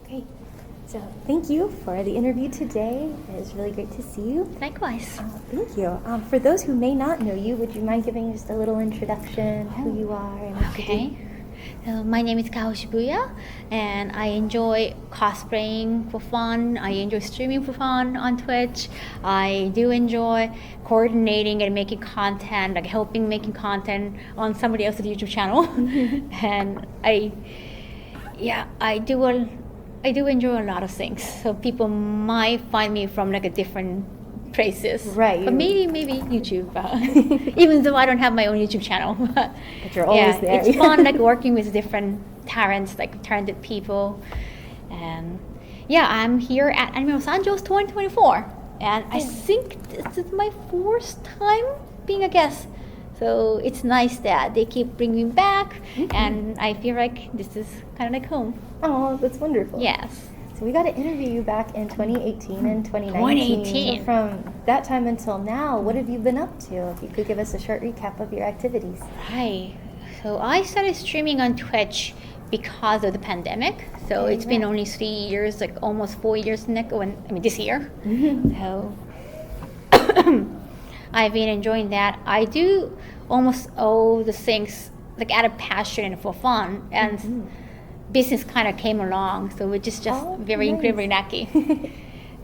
Great. So thank you for the interview today. It was really great to see you. Likewise. Thank you. For those who may not know you, would you mind giving just a little introduction, who you are and what you do? My name is Kaho Shibuya, and I enjoy cosplaying for fun. I enjoy streaming for fun on Twitch. I do enjoy coordinating and making content, like helping making content on somebody else's YouTube channel. And I do enjoy a lot of things. So people might find me from like a different places. Right. But maybe YouTube. Even though I don't have my own YouTube channel. But you're always there. It's fun like working with different talents, like talented people. And I'm here at Anime Los Angeles 2024. And I think this is my 4th time being a guest. So it's nice that they keep bringing me back, and I feel like this is kind of like home. Oh, that's wonderful. Yes. So we got to interview you back in 2018 and 2019. 2018. So from that time until now, what have you been up to? If you could give us a short recap of your activities. Right. So I started streaming on Twitch because of the pandemic. So it's been only 3 years, like almost 4 years this year. So I've been enjoying that. I do almost all the things like out of passion and for fun, and business kind of came along, so which is just very incredibly lucky.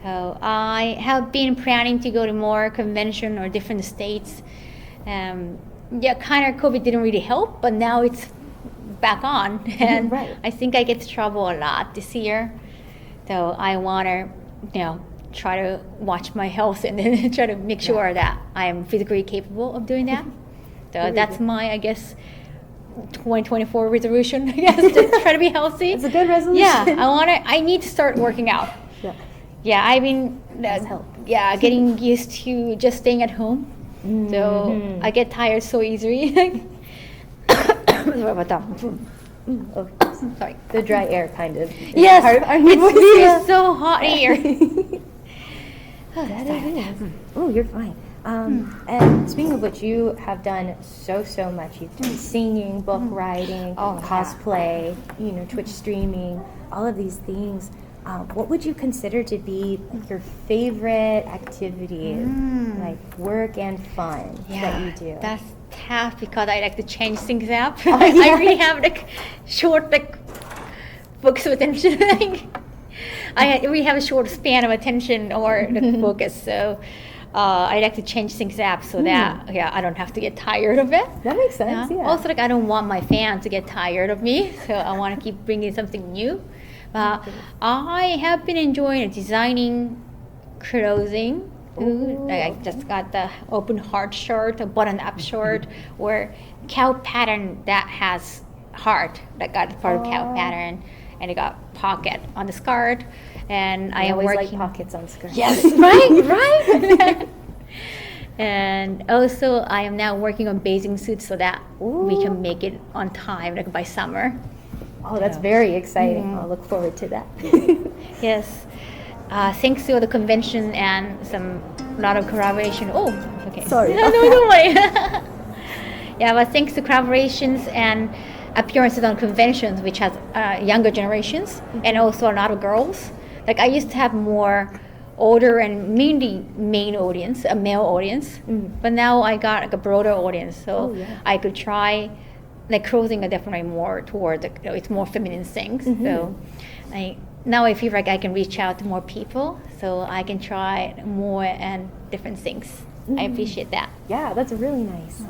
So I have been planning to go to more convention or different states. Kind of COVID didn't really help, but now it's back on, and I think I get to travel a lot this year. So I want to, try to watch my health and then try to make sure that I am physically capable of doing that. So that's my, I guess, 2024 resolution, I guess, to try to be healthy. It's a good resolution. Yeah, I need to start working out. Yeah, I've been getting used to just staying at home. So I get tired so easily. Sorry. The dry air kind of. Yes, it's so hot here. That it is. Oh, you're fine. And speaking of which, you have done so much. You've done singing, book writing, cosplay, Twitch streaming, all of these things. What would you consider to be your favorite activity, like work and fun that you do? That's tough because I like to change things up. I really have short focus of attention. I really have a short span of attention or focus, so I like to change things up so that I don't have to get tired of it. That makes sense. Yeah. Also, I don't want my fans to get tired of me, so I want to keep bringing something new. I have been enjoying designing clothing. I just got the open heart shirt, a button-up shirt, or cow pattern that has heart. That got part of cow pattern, and it got pocket on the skirt. And I am always working like pockets on skirts. Yes, right. And also, I am now working on bathing suits so that we can make it on time, like by summer. Oh, that's very exciting. I'll look forward to that. Yes. Thanks to the convention and a lot of collaboration. Oh, okay. Sorry. No, don't worry. But thanks to collaborations and appearances on conventions, which has younger generations and also a lot of girls. Like I used to have more older and mainly main audience, a male audience, but now I got a broader audience, so I could try. Clothing are definitely more toward it's more feminine things. So now I feel like I can reach out to more people, so I can try more and different things. I appreciate that. Yeah, that's really nice.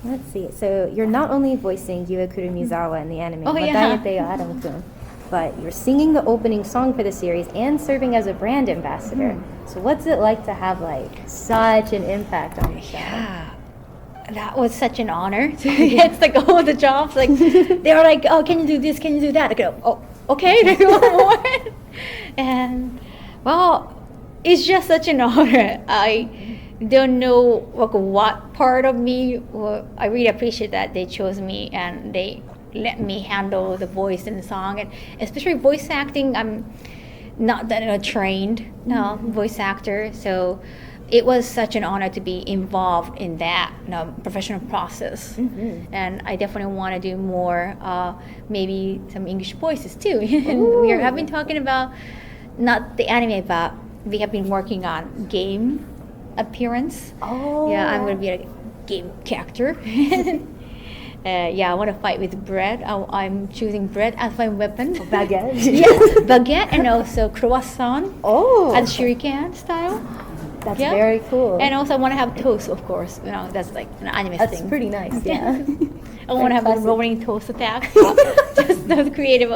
Let's see. So you're not only voicing Yuekuru Mizawa in the anime Wataete Adam-kun, but you're singing the opening song for the series and serving as a brand ambassador. So what's it like to have such an impact on the show? Yeah. That was such an honor to get all the jobs. They were like, "Oh, can you do this? Can you do that?" I go, "Oh, okay." They go more, and it's just such an honor. I don't know what part of me. I really appreciate that they chose me and they let me handle the voice in the song, and especially voice acting. I'm not that trained voice actor, so it was such an honor to be involved in that professional process. And I definitely want to do more, maybe some English voices too. We have been talking about, not the anime, but we have been working on game appearance. Yeah, I'm going to be a game character. I want to fight with bread. I'm choosing bread as my weapon. Baguette. Yes, baguette, and also croissant. And shuriken style. That's very cool. And also I want to have toast, of course. That's like an anime thing. That's pretty nice, yeah. I want to have a rolling toast attack. Just those creative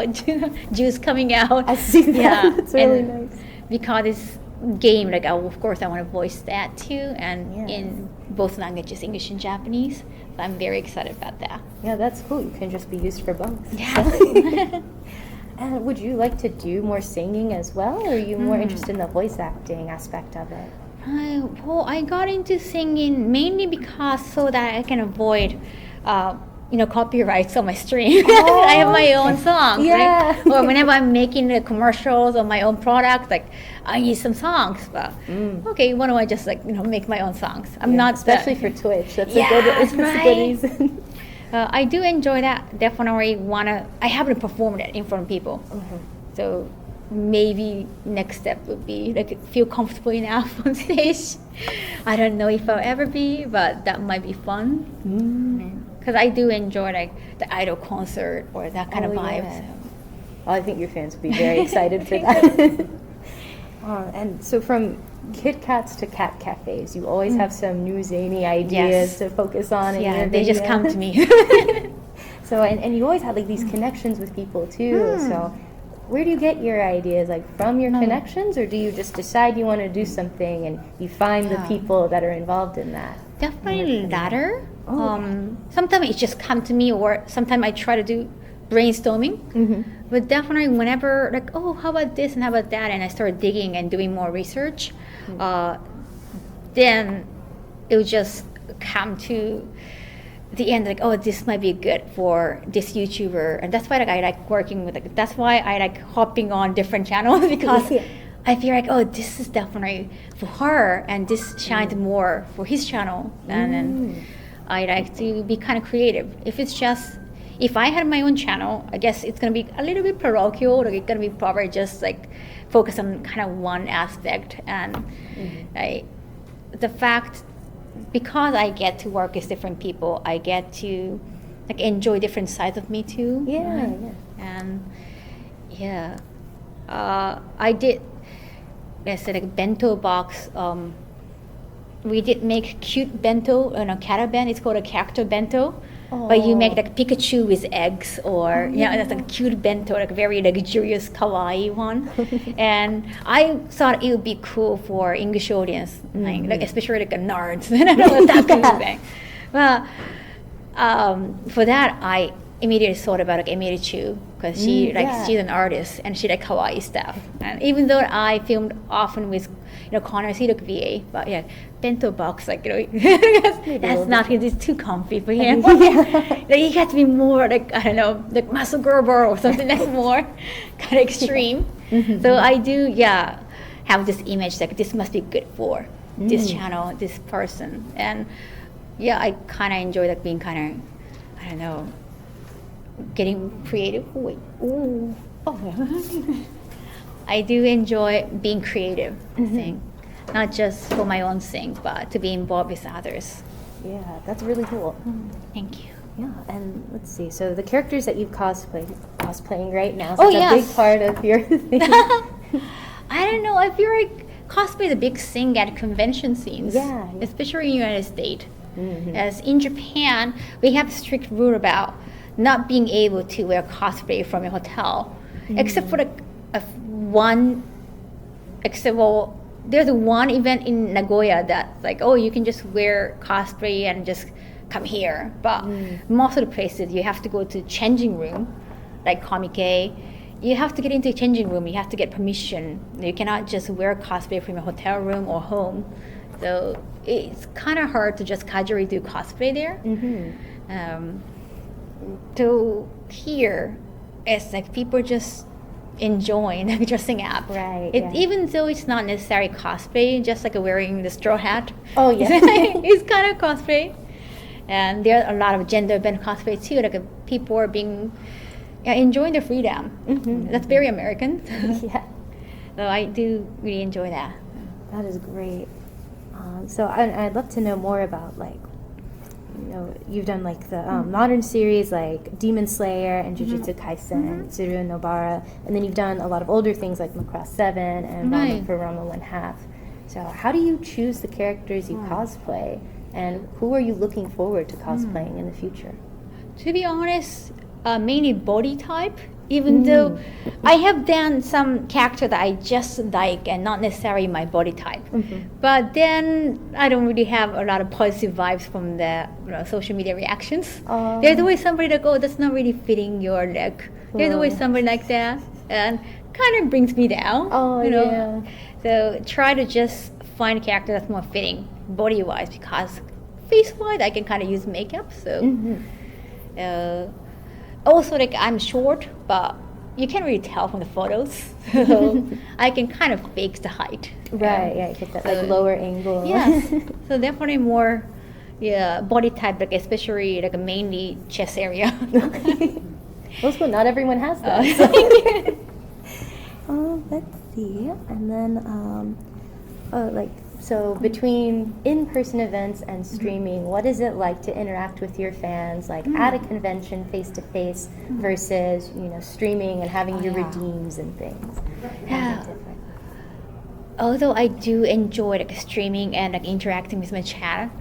juice coming out. I see that. Yeah. That's really nice. Because it's game, like of course I want to voice that too, and in both languages, English and Japanese. So I'm very excited about that. Yeah, that's cool. You can just be used for both. Yeah. And would you like to do more singing as well, or are you more interested in the voice acting aspect of it? Well, I got into singing mainly because so that I can avoid copyrights on my stream. I have my own songs, right? Or whenever I'm making the commercials on my own product, like I need some songs, but okay, why don't I just make my own songs? I'm not especially for Twitch. That's a good reason. I do enjoy that. Definitely I haven't performed it in front of people, so maybe next step would be feel comfortable enough on stage. I don't know if I'll ever be, but that might be fun. Because I do enjoy the idol concert or that kind of vibe. Yeah. Well, I think your fans will be very excited for that. And so from Kit Kats to cat cafes, you always have some new zany ideas to focus on. Yeah, they just come to me. So and you always have these connections with people too. So where do you get your ideas? From your connections, or do you just decide you want to do something and you find the people that are involved in that? Definitely latter. Sometimes it just come to me, or sometimes I try to do brainstorming. But definitely whenever how about this and how about that, and I start digging and doing more research, then it will just come to the end this might be good for this YouTuber, and that's why I like working with that's why I like hopping on different channels, because I feel this is definitely for her, and this shines more for his channel, and then I like to be kind of creative. If I had my own channel, I guess it's gonna be a little bit parochial. It's gonna be probably just focus on kind of one aspect, and the fact, because I get to work with different people, I get to enjoy different sides of me too. And I did. Let's say bento box. We did make cute bento in a caravan. It's called a character bento. But you make Pikachu with eggs, or that's a cute bento, very luxurious kawaii one. And I thought it would be cool for English audience, especially nerds, that kind of thing. But for that, I immediately thought about Emily Chu, because she's an artist and she kawaii stuff. And even though I filmed often with Connor Seedok VA, but bento box that's not, it's too comfy for him. He got to be more I don't know, Muscle Gerber or something more kind of extreme. So I do have this image this must be good for this channel, this person. And I kind of enjoy being kind of, I don't know, getting creative. I do enjoy being creative, I think. Not just for my own thing, but to be involved with others. Yeah, that's really cool. Thank you. Yeah, and let's see. So the characters that you've cosplaying right now, so a big part of your thing. I don't know. I feel cosplay is a big thing at convention scenes. Especially in the United States. As in Japan, we have a strict rule about not being able to wear cosplay from a hotel, except for there's one event in Nagoya that you can just wear cosplay and just come here. But most of the places you have to go to changing room, like Comic-Con. You have to get into a changing room. You have to get permission. You cannot just wear cosplay from a hotel room or home. So it's kind of hard to just casually do cosplay there. To here, it's people just enjoying like, dressing up. Right. Even though it's not necessarily cosplay, just like wearing the straw hat. Oh yeah. It's kind of cosplay. And there are a lot of gender-bent cosplay too. Like people are being enjoying their freedom. That's very American. Yeah. So I do really enjoy that. That is great. So I'd love to know more about like, you've done like the modern series like Demon Slayer and Jujutsu Kaisen, Tsuru Nobara, and then you've done a lot of older things like Macross 7 and Rama for Rama 1/2. So how do you choose the characters you cosplay, and who are you looking forward to cosplaying in the future? To be honest, mainly body type. Even though I have done some character that I just like and not necessarily my body type. But then I don't really have a lot of positive vibes from the social media reactions. There's always somebody like, oh, that's not really fitting your leg. There's always somebody like that. And kind of brings me down. Yeah. So try to just find a character that's more fitting body-wise, because face-wise I can kind of use makeup. So. Also, like I'm short, but you can't really tell from the photos, so I can kind of fake the height. Right, yeah, get that like lower angle. Yes, so definitely more, body type, like especially like mainly chest area. Well, so not everyone has that. Let's see, and then So between in-person events and streaming, what is it like to interact with your fans, like at a convention face-to-face versus, streaming and having your redeems and things? Yeah. Although I do enjoy like streaming and like interacting with my chat,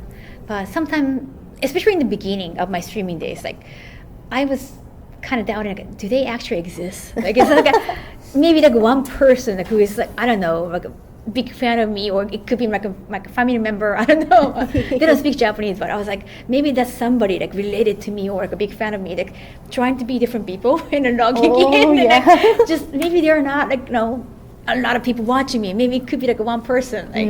but sometimes, especially in the beginning of my streaming days, like I was kind of doubting, like, do they actually exist? Like it's like maybe like one person like, who is like, I don't know, like a big fan of me, or it could be like a family member, I don't know. They don't speak Japanese, but I was like, maybe that's somebody like related to me or like a big fan of me, like trying to be different people and then logging in. Yeah. Like, just maybe they're not like a lot of people watching me. Maybe it could be like one person. Like,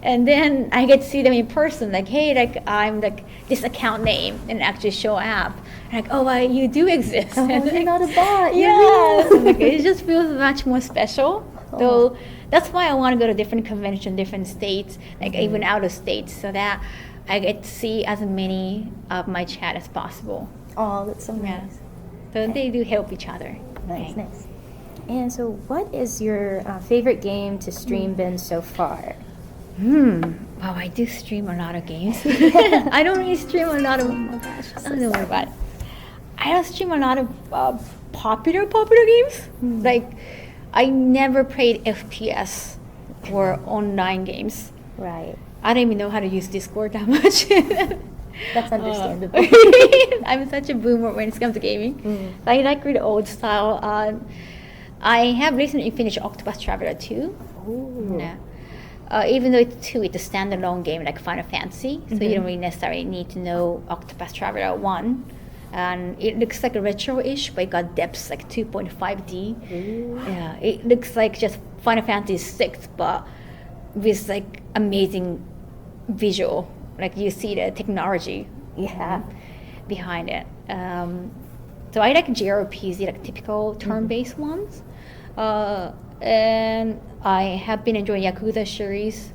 and then I get to see them in person, like, hey, like I'm like this account name, and actually show up. Like, oh, you do exist. Oh, and, you're like, not a bot. Yes. Like, it just feels much more special. Though that's why I want to go to different conventions, different states, like even out of states, so that I get to see as many of my chat as possible. Oh, that's so nice. So they do help each other. Nice. And so what is your favorite game to stream been so far? Wow, I do stream a lot of games. I don't really stream a lot of, oh my gosh, I don't know what about it. I don't stream a lot of popular games. Like, I never played FPS or online games. Right. I don't even know how to use Discord that much. That's understandable. I'm such a boomer when it comes to gaming. I like really old style. I have recently finished Octopus Traveler 2. Even though it's a standalone game like Final Fantasy, so you don't really necessarily need to know Octopus Traveler 1. And it looks like a retro-ish, but it got depths like 2.5D. Yeah, it looks like just Final Fantasy 6, but with like amazing visual. Like you see the technology behind it. So I like JRPG, like typical turn-based ones. And I have been enjoying Yakuza series.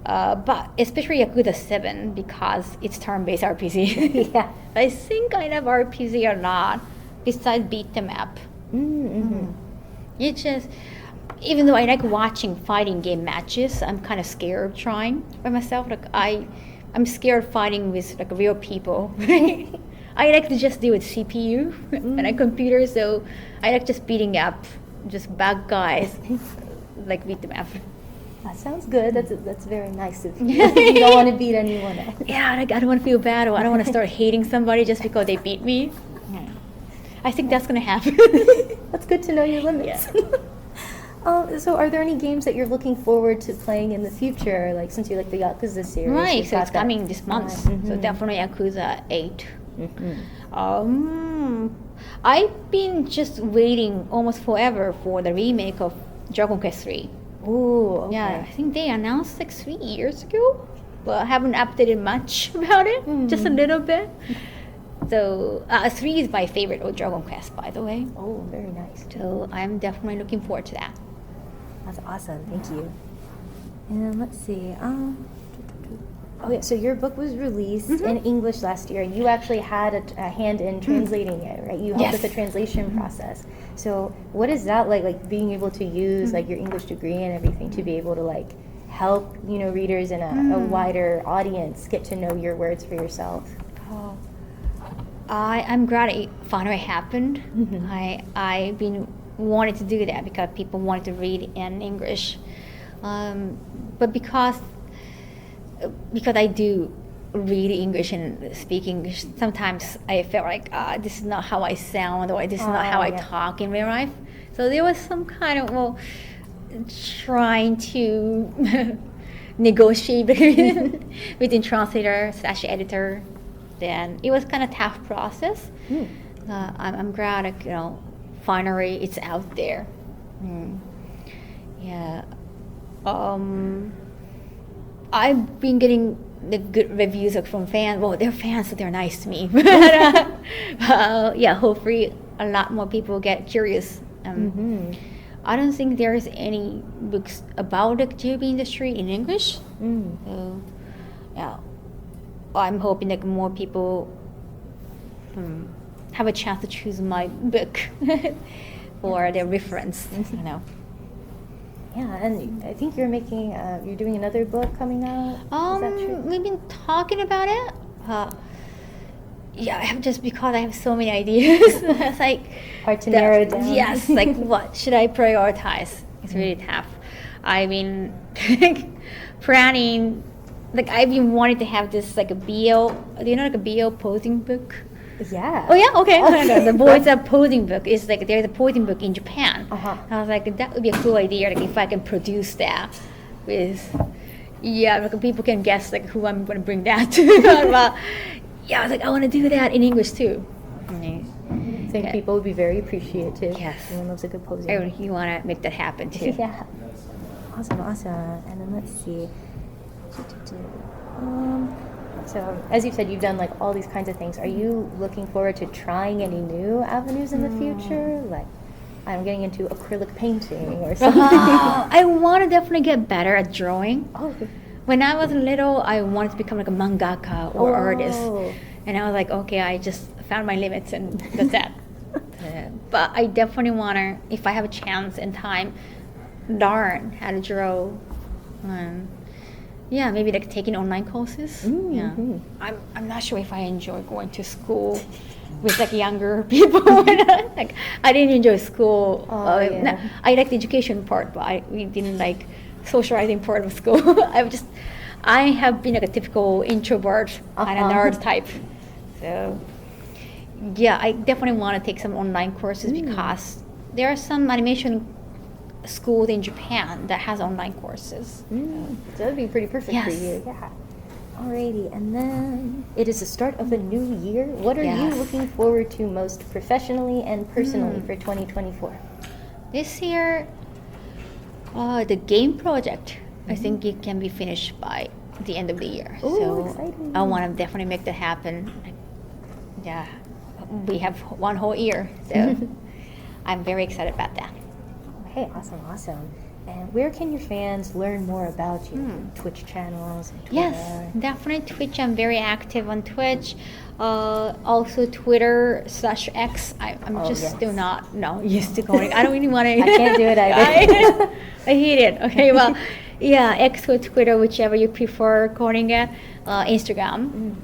But especially Yakuza 7 because it's turn-based RPG. Yeah. I think I love RPG a lot besides beat them up. It's just, even though I like watching fighting game matches, I'm kind of scared of trying by myself. Like I'm scared of fighting with like real people. I like to just deal with CPU and a computer, so I like just beating up just bad guys, like beat them up. That sounds good. That's very nice of you. You don't want to beat anyone else. Yeah, like I don't want to feel bad, or I don't want to start hating somebody just because they beat me. I think that's going to happen. That's good to know your limits. So are there any games that you're looking forward to playing in the future? Like since you like the Yakuza series. Right, so it's coming this month. So definitely Yakuza 8. I've been just waiting almost forever for the remake of Dragon Quest 3. Ooh, okay. Yeah, I think they announced like 3 years ago, but I haven't updated much about it, just a little bit. So 3 is my favorite of Dragon Quest, by the way. Oh, very nice. So I'm definitely looking forward to that. That's awesome. Thank you. And let's see. Oh yeah. So your book was released in English last year, and you actually had a hand in translating it, right? You helped with the translation process. So what is that like? Like being able to use like your English degree and everything to be able to like help readers in a wider audience get to know your words for yourself. Oh, I'm glad it finally happened. I've been wanting to do that because people wanted to read in English, but because I do read English and speak English, sometimes I felt like this is not how I sound, or this is not how I talk in real life. So there was some kind of trying to negotiate between translator / editor. Then it was kind of tough process. I'm glad, finally it's out there. Yeah. I've been getting the good reviews from fans. Well, they're fans, so they're nice to me. But yeah, hopefully a lot more people get curious. I don't think there's any books about the JB industry in English. So, yeah, I'm hoping that more people have a chance to choose my book for their reference. Yeah, and I think you're making, you're doing another book coming out. Is that true? We've been talking about it. Yeah, just because I have so many ideas. It's like hard to narrow down. Yes, like what should I prioritize? It's really tough. I've been planning, like I've been wanting to have this like a BL, do you know like a BL posing book? Yeah. Oh yeah, okay. The boys are posing book. It's like there's a posing book in Japan. I was like, that would be a cool idea. Like if I can produce that with, like people can guess like who I'm going to bring that to. But, yeah, I was like, I want to do that in English too. I think people would be very appreciative. Yes. Everyone loves a good posing. You want to make that happen too. Yeah. Awesome. And then let's see. So, as you said, you've done like all these kinds of things. Are you looking forward to trying any new avenues in the future? Like, I'm getting into acrylic painting or something. I want to definitely get better at drawing. Oh. When I was little, I wanted to become like a mangaka or artist. And I was like, okay, I just found my limits and that's that. But I definitely want to, if I have a chance and time, learn how to draw. Yeah, maybe like taking online courses. Yeah, I'm not sure if I enjoy going to school with like younger people. Like I didn't enjoy school. I liked the education part, but we didn't like socializing part of school. I have been like a typical introvert and a nerd type. So yeah, I definitely want to take some online courses because there are some animation schools in Japan that has online courses. So that would be pretty perfect for you. Yeah. Alrighty, and then it is the start of a new year. What are you looking forward to most professionally and personally for 2024? This year, the game project, I think it can be finished by the end of the year. Ooh, so exciting. I want to definitely make that happen. Yeah, we have one whole year, so I'm very excited about that. Hey, awesome. And where can your fans learn more about you? Twitch channels and Twitter? Yes, definitely Twitch. I'm very active on Twitch. Also Twitter /X. I'm still not used to going. I don't really want to. I can't do it either. I hate it. Okay, well, yeah, X or Twitter, whichever you prefer calling it. Instagram.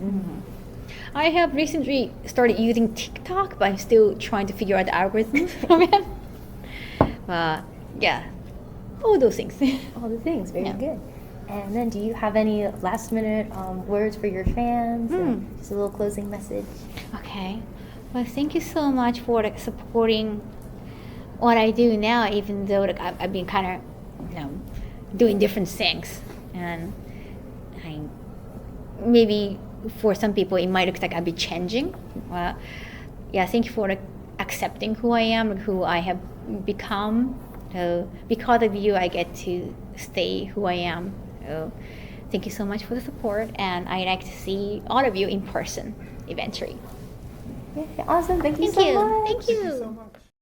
I have recently started using TikTok, but I'm still trying to figure out the algorithms from it. Yeah, all those things. All the things, very good. And then do you have any last minute words for your fans? Just a little closing message. Okay. Well, thank you so much for supporting what I do now, even though I've been kind of doing different things. And maybe for some people it might look like I'll be changing. Thank you for accepting who I am and who I have become. So because of you, I get to stay who I am. So thank you so much for the support, and I like to see all of you in person eventually. Awesome. Thank you Thank so you. much. Thank you.